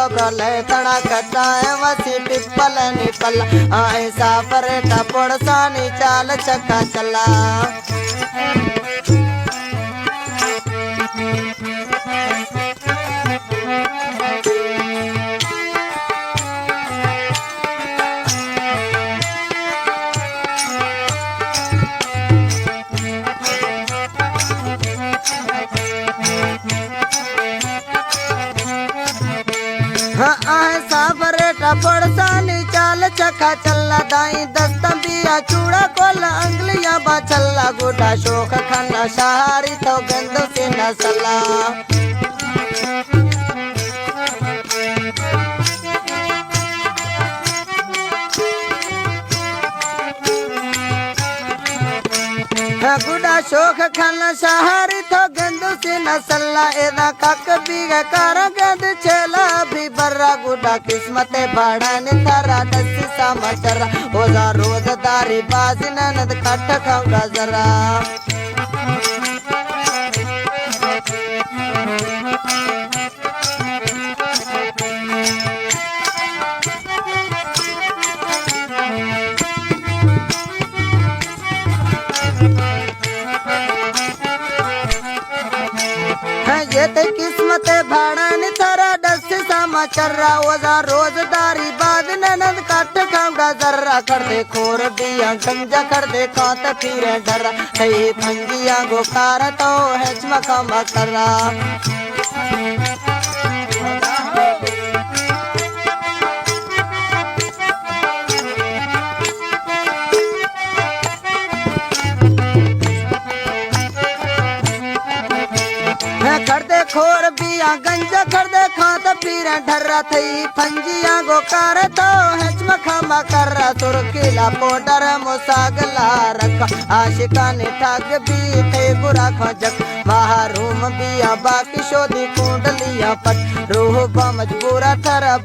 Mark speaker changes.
Speaker 1: बाबरा ले तड़ा कटाए वसी पिपल निपल आए साफर टपड़ सानी चाल चक्का चला साफरे टपड़ सानी चाल चखा चल्ला दाई दस्तम बिया चूड़ा कोला अंगलियां बा चल्ला गोटा शोक खन्ना शहारी तो गंदो से नसला गुडा शोक खाना शहारी तो गंदो से नसला एदा काक बीगा कारा गंद छेला भी बर्रा गुडा किस्मते बाड़ा ने थारा दसी समाचार ओजा रोजदारी बाजी ननद काट खाऊंगा जरा ये ते किस्मत भाड़ा ने थारा दस समाचार ओजा रोजदारी बाद ननद काट खाऊंगा जर्रा कर दे खोर दिया गंजा कर दे कात फिरे डरा सही फंगिया गोकार तो है चमका मकरा कर दे खोर बिया गंजा कर दे खात पीरा ढर्रा थई फंजिया गोकार तो हजम खमा कर तुर्कीला पोडर मुसागला रख आशिका ने ठाक भी थे गुरा खजक माहरूम बिया बाकी शोधी कुंडलिया पट रूह बा मजबूरा थरा